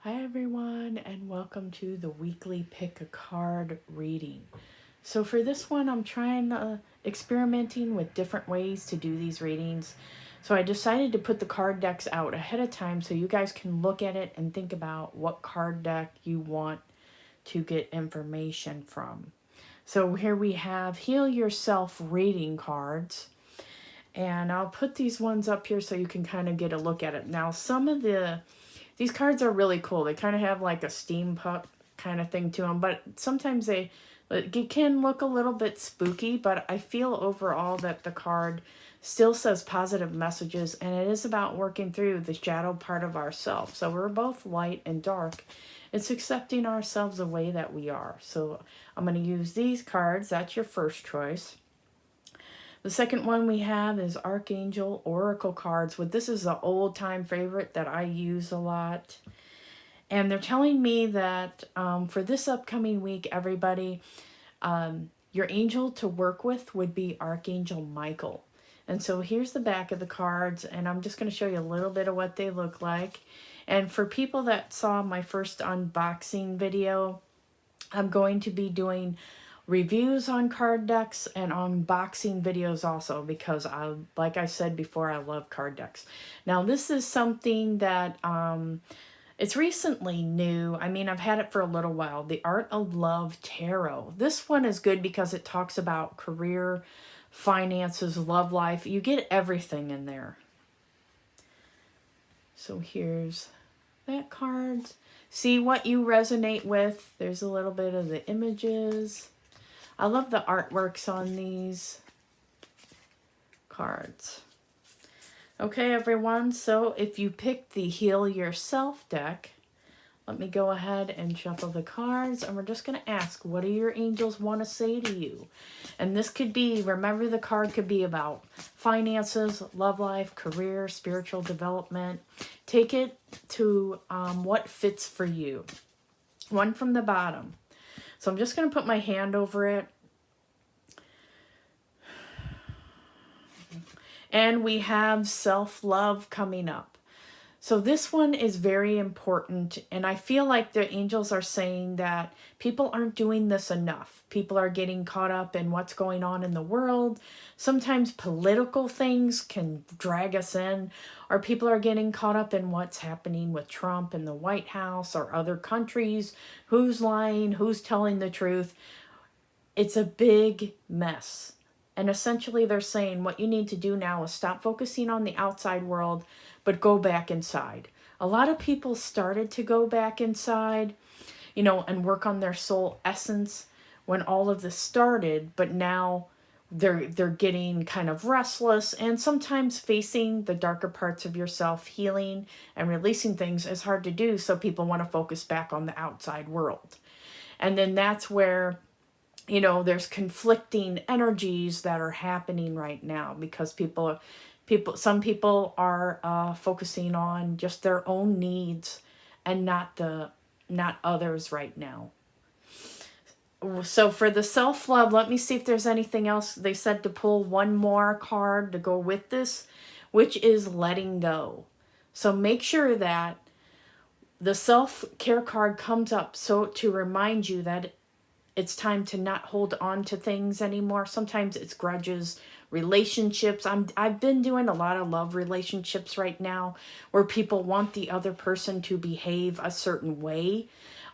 Hi everyone, and welcome to the weekly pick a card reading. So for this one, I'm experimenting with different ways to do these readings. So I decided to put the card decks out ahead of time so you guys can look at it and think about what card deck you want to get information from. So here we have Heal Yourself reading cards. And I'll put these ones up here so you can kind of get a look at it. Now, these cards are really cool. They kind of have like a steampunk kind of thing to them, but sometimes it can look a little bit spooky, but I feel overall that the card still says positive messages, and it is about working through the shadow part of ourselves. So we're both light and dark. It's accepting ourselves the way that we are. So I'm going to use these cards. That's your first choice. The second one we have is Archangel Oracle cards. This is an old-time favorite that I use a lot. And they're telling me that for this upcoming week, everybody, your angel to work with would be Archangel Michael. And so here's the back of the cards, and I'm just going to show you a little bit of what they look like. And for people that saw my first unboxing video, I'm going to be doing reviews on card decks and unboxing videos also, because like I said before, I love card decks. Now this is something that it's recently new. I mean, I've had it for a little while. The Art of Love Tarot. This one is good because it talks about career, finances, love life. You get everything in there. So here's that card. See what you resonate with. There's a little bit of the images. I love the artworks on these cards. Okay, everyone, so if you picked the Heal Yourself deck, let me go ahead and shuffle the cards, and we're just going to ask, what do your angels want to say to you? And this could be, remember, the card could be about finances, love life, career, spiritual development. Take it to what fits for you. One from the bottom. So I'm just going to put my hand over it. And we have self-love coming up. So this one is very important, and I feel like the angels are saying that people aren't doing this enough. People are getting caught up in what's going on in the world. Sometimes political things can drag us in, or people are getting caught up in what's happening with Trump and the White House or other countries. Who's lying? Who's telling the truth? It's a big mess. And essentially they're saying what you need to do now is stop focusing on the outside world, but go back inside. A lot of people started to go back inside, and work on their soul essence when all of this started, but now they're getting kind of restless, and sometimes facing the darker parts of yourself, healing and releasing things is hard to do, so people want to focus back on the outside world. And then that's where there's conflicting energies that are happening right now, because some people are focusing on just their own needs and not others right now. So for the self-love, let me see if there's anything else. They said to pull one more card to go with this, which is letting go. So make sure that the self-care card comes up so to remind you that it's time to not hold on to things anymore. Sometimes it's grudges, relationships. I've been doing a lot of love relationships right now where people want the other person to behave a certain way,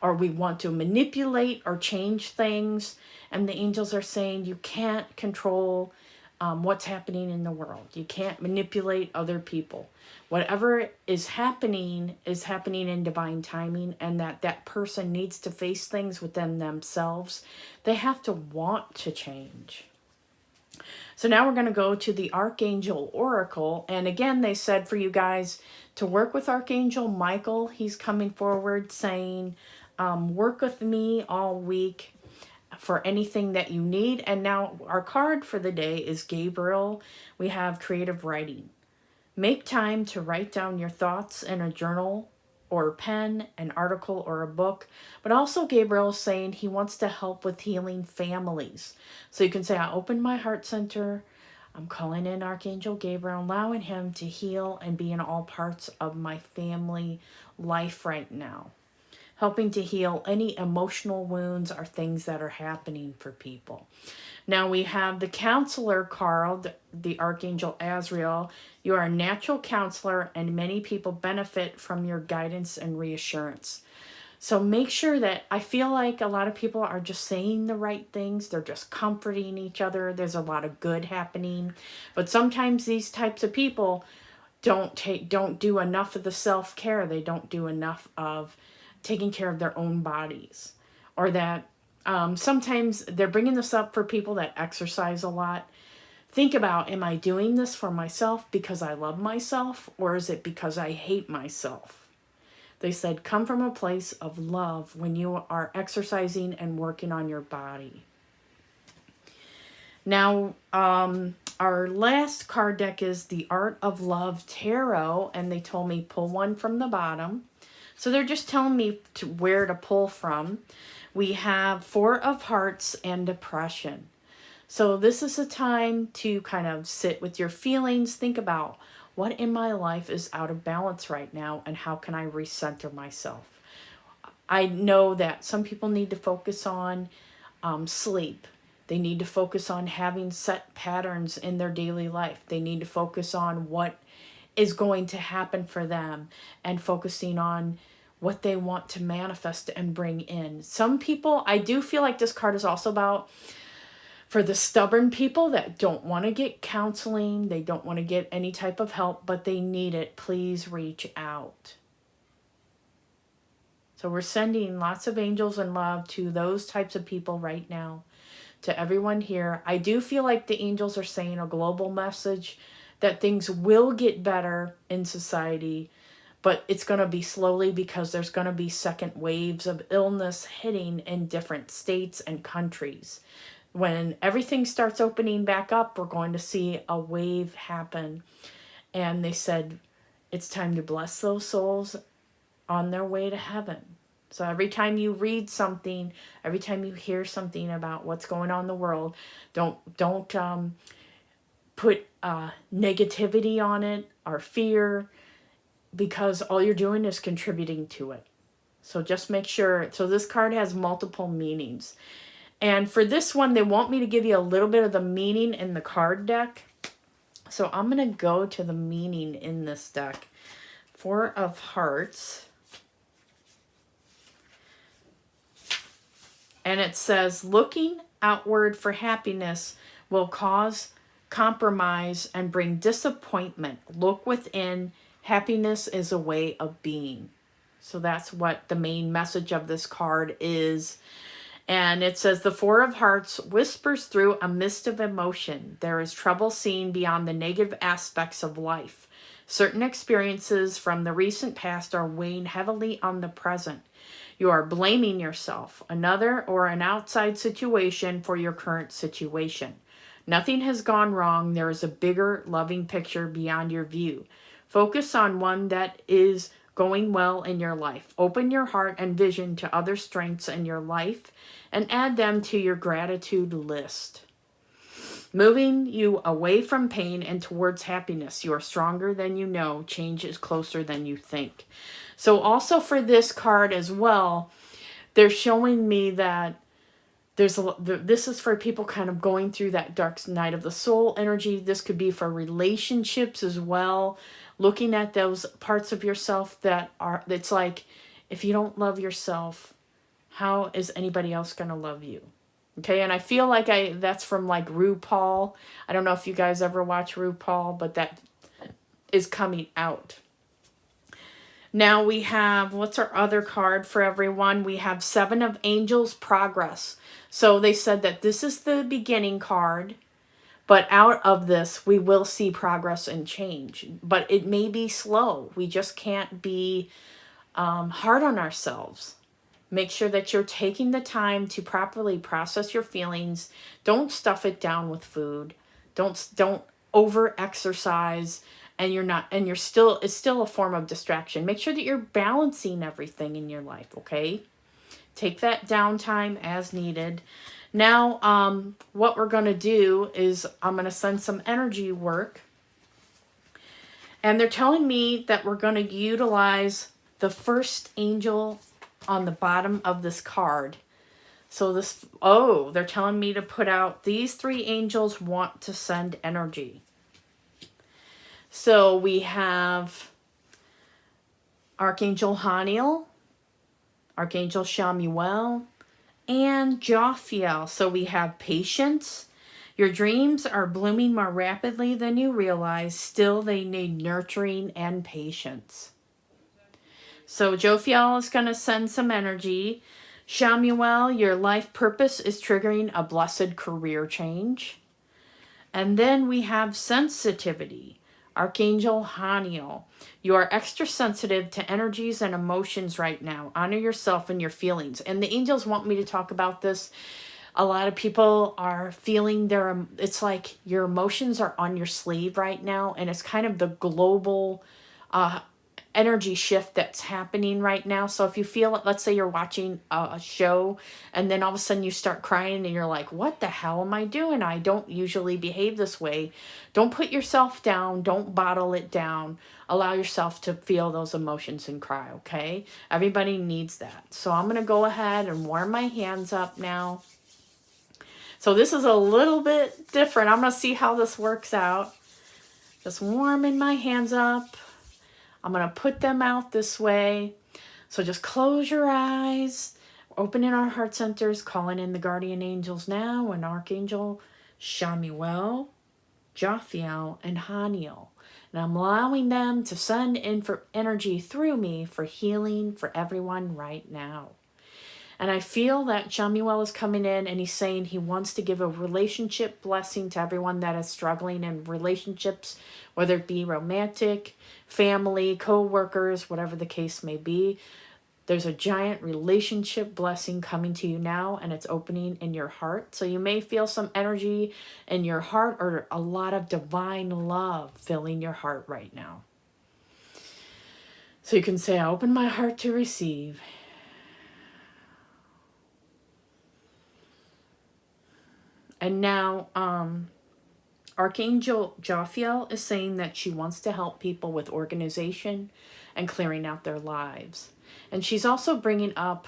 or we want to manipulate or change things. And the angels are saying you can't control what's happening in the world. You can't manipulate other people. Whatever is happening in divine timing, and that person needs to face things within themselves. They have to want to change. So now we're going to go to the Archangel Oracle. And again, they said for you guys to work with Archangel Michael. He's coming forward saying, work with me all week for anything that you need. And now our card for the day is Gabriel. We have creative writing. Make time to write down your thoughts in a journal or a pen, an article or a book. But also Gabriel is saying he wants to help with healing families. So you can say, I opened my heart center. I'm calling in Archangel Gabriel, allowing him to heal and be in all parts of my family life right now, helping to heal any emotional wounds or things that are happening for people. Now we have the counselor card, the Archangel Azrael. You are a natural counselor and many people benefit from your guidance and reassurance. So make sure that, I feel like a lot of people are just saying the right things. They're just comforting each other. There's a lot of good happening. But sometimes these types of people don't do enough of the self-care. They don't do enough of taking care of their own bodies. Or that sometimes they're bringing this up for people that exercise a lot. Think about, am I doing this for myself because I love myself, or is it because I hate myself? They said, come from a place of love when you are exercising and working on your body. Now, our last card deck is the Art of Love Tarot, and they told me pull one from the bottom. So they're just telling me where to pull from. We have Four of Hearts and Depression. So this is a time to kind of sit with your feelings, think about what in my life is out of balance right now and how can I recenter myself. I know that some people need to focus on sleep. They need to focus on having set patterns in their daily life. They need to focus on what is going to happen for them and focusing on what they want to manifest and bring in. Some people, I do feel like this card is also about for the stubborn people that don't want to get counseling, they don't want to get any type of help, but they need it. Please reach out. So we're sending lots of angels and love to those types of people right now, to everyone here. I do feel like the angels are saying a global message that things will get better in society, but it's going to be slowly because there's going to be second waves of illness hitting in different states and countries. When everything starts opening back up, we're going to see a wave happen. And they said it's time to bless those souls on their way to heaven. So every time you read something, every time you hear something about what's going on in the world, don't put negativity on it or fear, because all you're doing is contributing to it. So just make sure. So this card has multiple meanings. And for this one, they want me to give you a little bit of the meaning in the card deck. So I'm going to go to the meaning in this deck. Four of Hearts. And it says, looking outward for happiness will cause compromise and bring disappointment. Look within. Happiness is a way of being. So that's what the main message of this card is. And it says, the Four of Hearts whispers through a mist of emotion. There is trouble seen beyond the negative aspects of life. Certain experiences from the recent past are weighing heavily on the present. You are blaming yourself, another, or an outside situation for your current situation. Nothing has gone wrong. There is a bigger, loving picture beyond your view. Focus on one that is going well in your life. Open your heart and vision to other strengths in your life and add them to your gratitude list. Moving you away from pain and towards happiness. You are stronger than you know. Change is closer than you think. So also for this card as well, they're showing me that this is for people kind of going through that dark night of the soul energy. This could be for relationships as well. Looking at those parts of yourself it's like, if you don't love yourself, how is anybody else going to love you? Okay, and I feel like that's from like RuPaul. I don't know if you guys ever watch RuPaul, but that is coming out. Now we have, what's our other card for everyone? We have Seven of Angels, Progress. So they said that this is the beginning card, but out of this, we will see progress and change. But it may be slow. We just can't be hard on ourselves. Make sure that you're taking the time to properly process your feelings. Don't stuff it down with food. Don't over-exercise. It's still a form of distraction. Make sure that you're balancing everything in your life, okay? Take that downtime as needed. Now, what we're going to do is I'm going to send some energy work. And they're telling me that we're going to utilize the first angel on the bottom of this card. So this, oh, they're telling me to put out these 3 angels want to send energy. So we have Archangel Haniel, Archangel Chamuel, and Jophiel. So we have patience. Your dreams are blooming more rapidly than you realize. Still, they need nurturing and patience. So Jophiel is going to send some energy. Chamuel, your life purpose is triggering a blessed career change. And then we have sensitivity. Archangel Haniel, you are extra sensitive to energies and emotions right now. Honor yourself and your feelings. And the angels want me to talk about this. A lot of people are feeling it's like your emotions are on your sleeve right now. And it's kind of the global energy shift that's happening right now. So if you feel it, let's say you're watching a show and then all of a sudden you start crying and you're like, what the hell am I doing? I don't usually behave this way. Don't put yourself down. Don't bottle it down. Allow yourself to feel those emotions and cry, okay? Everybody needs that. So I'm going to go ahead and warm my hands up now. So this is a little bit different. I'm going to see how this works out. Just warming my hands up. I'm going to put them out this way. So just close your eyes, opening our heart centers, calling in the guardian angels now, and Archangel Chamuel, Jophiel, and Haniel. And I'm allowing them to send in for energy through me for healing for everyone right now. And I feel that Chamuel is coming in and he's saying he wants to give a relationship blessing to everyone that is struggling in relationships, whether it be romantic, family, co-workers, whatever the case may be. There's a giant relationship blessing coming to you now, and it's opening in your heart. So you may feel some energy in your heart or a lot of divine love filling your heart right now. So you can say, I open my heart to receive. And now, Archangel Jophiel is saying that she wants to help people with organization and clearing out their lives. And she's also bringing up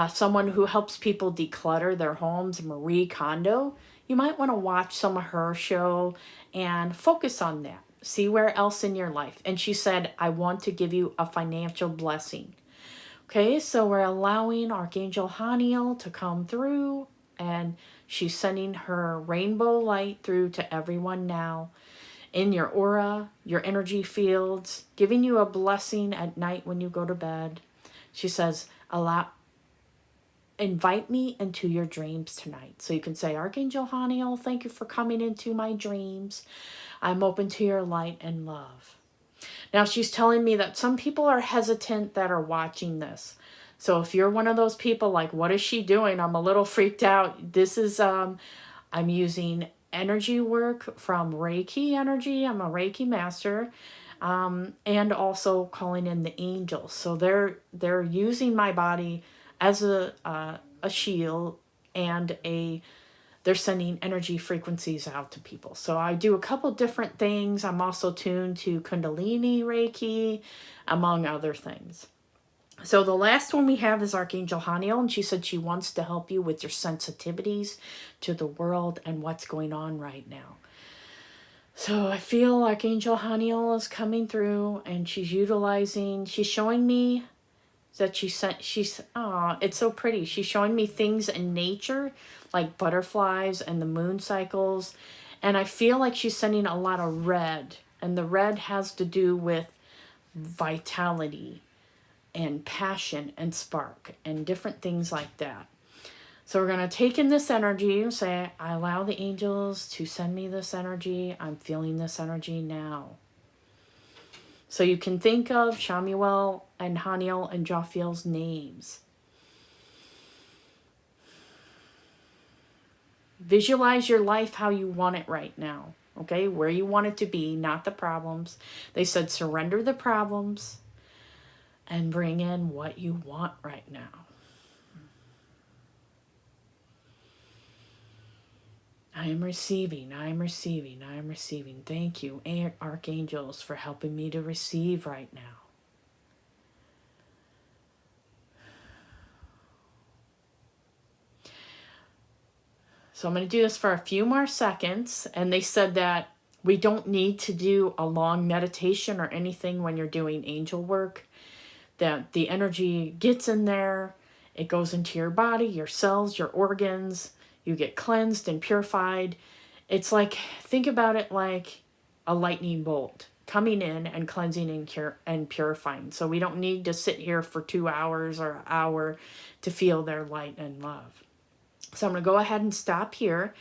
someone who helps people declutter their homes, Marie Kondo. You might want to watch some of her show and focus on that. See where else in your life. And she said, I want to give you a financial blessing. Okay, so we're allowing Archangel Haniel to come through, and she's sending her rainbow light through to everyone now in your aura, your energy fields, giving you a blessing at night when you go to bed. She says, invite me into your dreams tonight. So you can say, Archangel Haniel, thank you for coming into my dreams. I'm open to your light and love. Now she's telling me that some people are hesitant that are watching this. So if you're one of those people like, what is she doing? I'm a little freaked out. This is, I'm using energy work from Reiki energy. I'm a Reiki master. And also calling in the angels. So they're using my body as a shield, and they're sending energy frequencies out to people. So I do a couple different things. I'm also tuned to Kundalini Reiki, among other things. So the last one we have is Archangel Haniel, and she said she wants to help you with your sensitivities to the world and what's going on right now. So I feel Archangel Haniel is coming through, and she's showing me that it's so pretty. She's showing me things in nature, like butterflies and the moon cycles. And I feel like she's sending a lot of red, and the red has to do with vitality and passion and spark and different things like that. So we're going to take in this energy and say, I allow the angels to send me this energy. I'm feeling this energy now. So you can think of Chamuel and Haniel and Jophiel's names. Visualize your life how you want it right now. Okay, where you want it to be, not the problems. They said surrender the problems and bring in what you want right now. I am receiving, I am receiving, I am receiving. Thank you, archangels, for helping me to receive right now. So I'm going to do this for a few more seconds. And they said that we don't need to do a long meditation or anything when you're doing angel work. That the energy gets in there. It goes into your body, your cells, your organs. You get cleansed and purified. It's like, think about it like a lightning bolt coming in and cleansing and purifying. So we don't need to sit here for 2 hours or an hour to feel their light and love. So I'm going to go ahead and stop here.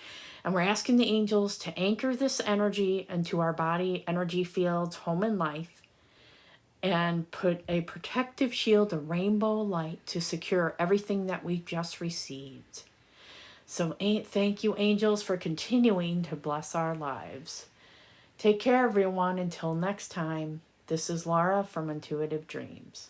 And we're asking the angels to anchor this energy into our body, energy fields, home and life, and put a protective shield, a rainbow light, to secure everything that we've just received. So thank you, angels, for continuing to bless our lives. Take care, everyone. Until next time, this is Laura from Intuitive Dreams.